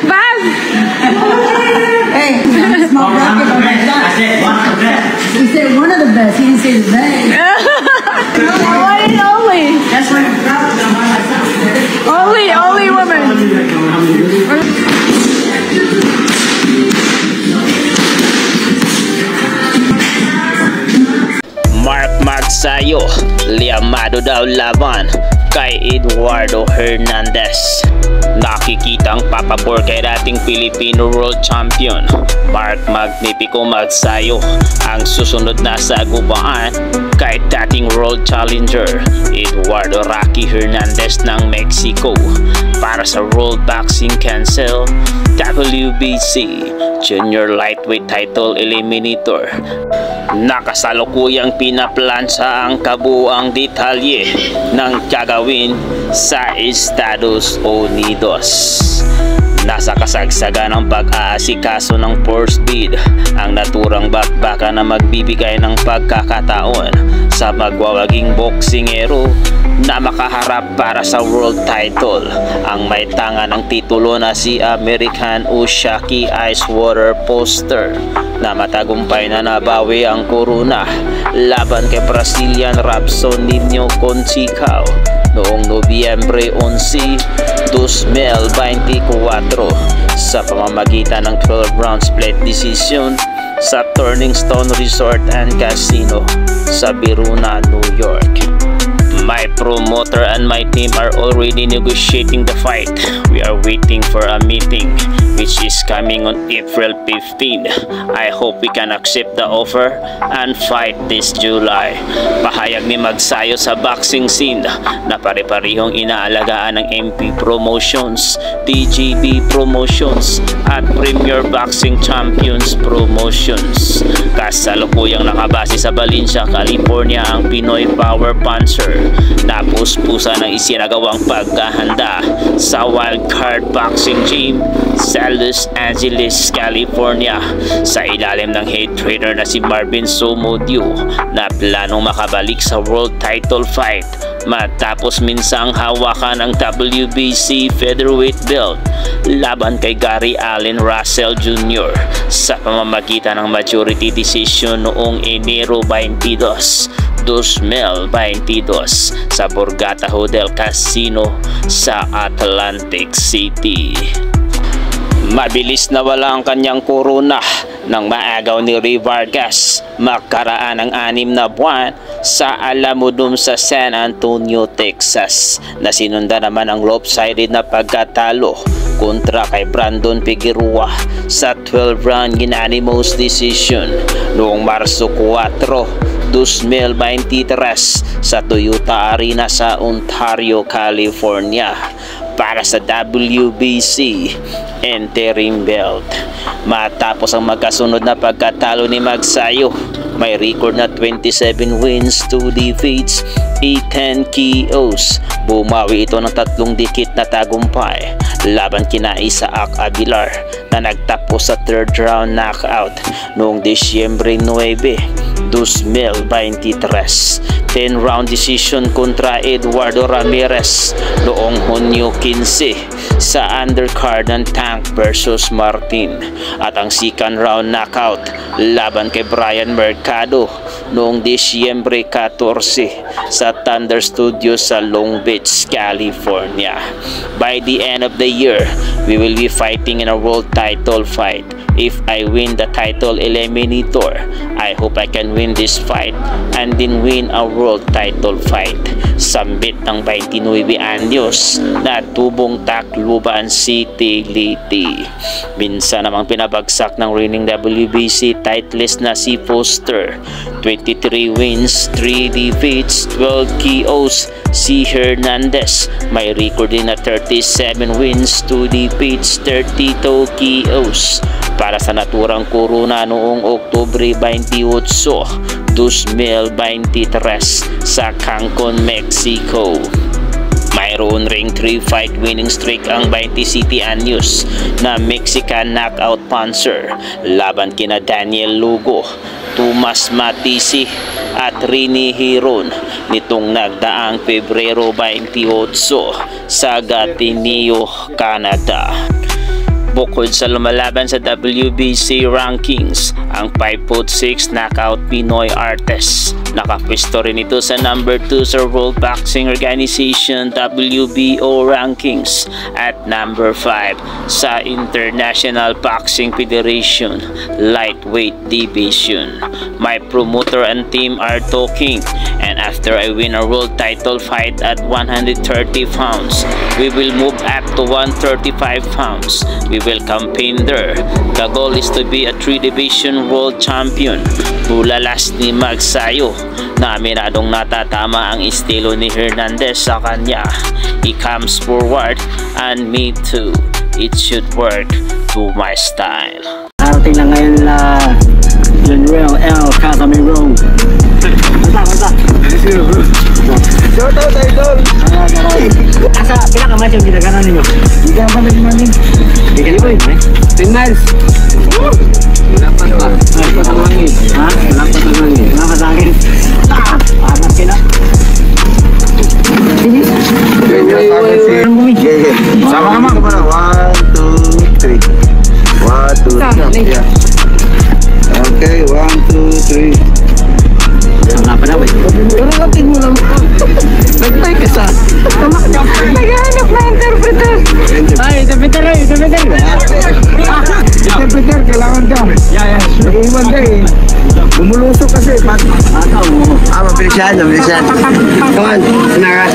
Baz! Hey, small bracket on that shot. I said one of the best. He said one of the best. He didn't say the best. One and only. That's right. Only women. Mark Magsayo, liamado daw laban kay Eduardo Hernandez. Nakikitang papabor kay dating Filipino World Champion Mark Magnifico Magsayo ang susunod na sagupaan kay dating World Challenger Eduardo Rocky Hernandez ng Mexico para sa World Boxing Council WBC Junior Lightweight Title Eliminator. Nakasalukuyang pinaplansa ang kabuang detalye ng gagawin sa Estados Unidos. Nasa kasagsagan ng pag-aasikaso ng force bid ang naturang bakbakan na magbibigay ng pagkakataon sa magwawaging boksingero na makaharap para sa world title. Ang may tanga ng titulo na si American Ushaki Icewater Foster na matagumpay na nabawi ang korona laban kay Brazilian Robson Nino Conceição noong Nobyembre 11, 2024 sa pamamagitan ng 12-round split decision sa Turning Stone Resort and Casino sa Viruna, New York. My promoter and my team are already negotiating the fight. We are waiting for a meeting which is coming on April 15. I hope we can accept the offer and fight this July. Pahayag ni Magsayo sa boxing scene na pare-parehong inaalagaan ng MP Promotions, TGB Promotions at Premier Boxing Champions Promotions. Kasalukuyang nakabase sa Valencia, California ang Pinoy Power Puncher na puspusa ng isinagawang paghahanda sa Wildcard Boxing Gym sa Los Angeles, California sa ilalim ng head trainer na si Marvin Somodio na planong makabalik sa world title fight matapos minsang hawakan ang WBC featherweight belt laban kay Gary Allen Russell Jr. sa pamamagitan ng majority decision noong Enero 22, 2022 sa Borgata Hotel Casino sa Atlantic City. Mabilis na wala ang kanyang korona nang maagaw ni Ray Vargas magkaraan ng 6 na buwan sa Alamodome sa San Antonio, Texas na sinunda naman ang lopsided na pagkatalo kontra kay Brandon Figueroa sa 12-round unanimous decision noong Marso 4, 2023 sa Toyota Arena sa Ontario, California para sa WBC interim belt. Matapos ang magkasunod na pagkatalo ni Magsayo, may record na 27 wins, 2 defeats, 10 KOs. Bumawi ito ng 3 dikit na tagumpay laban kina Isaac Aguilar na nagtapos sa 3rd round knockout noong Disyembre 9, 2023. 10-round decision kontra Eduardo Ramirez noong Hunyo 15 sa undercard ng Tank versus Martin at ang 2nd round knockout laban kay Brian Mercado noong Disyembre 14 sa Thunder Studios sa Long Beach, California. By the end of the year, we will be fighting in a world title fight. If I win the title eliminator, I hope I can win this fight and then win a world title fight. Sambit ng 29 anyos na Tubong Tacloban City, Leyte. Minsan namang pinabagsak ng reigning WBC titleist na si Foster. 23 wins, 3 defeats, 12 KOs. Si Hernandez may record din na 37 wins, 2 defeats, 32 KOs para sa naturang korona noong Oktubre 28, 2023 sa Cancun, Mexico. Mayroon ring 3-fight winning streak ang 20 City anyos na Mexican knockout puncher laban kina Daniel Lugo, Tomas Matisi at Rini Hiron nitong nagdaang Pebrero 28 sa Gatineau, Canada. Bukod sa lumalaban sa WBC rankings, ang 5'6" knockout Pinoy artist, nakapwesto rin ito sa number 2 sa World Boxing Organization WBO rankings at number 5 sa International Boxing Federation lightweight division. My promoter and team are talking, and after I win a world title fight at 130 pounds, we will move up to 135 pounds. We will campaign there. The goal is to be a 3-division world champion. Bulalas ni Magsayo na aminadong natatama ang estilo ni Hernandez sa kanya. He comes forward and me too. It should work to my style. Arating na ngayon na General L. Casimiro. Basta. Shout out, idol! Asa, pinakamatch yung ginaganan ninyo? Hindi ka naman nagmanin. Hindi ka naman, 10 miles. Lapat pa. Lapat ang langit. ha? Lapat ang langit. Salamat sa akin. Amat ka na. Sama ka, ma'am. 1, 2, 3. 1, 2, 3. Yeah. Okay, 1, 2, 3. Ang pa na, wait. Pero natin mo lang. Nag-try ka sa. Naghahanap na interpreter. Ay, interpreter. Interpreter, kailangan ka. Yeah. Nag-iwan ka eh. Bumulusok kasi. Ataw mo. Mabilis yan. Come on, sinara.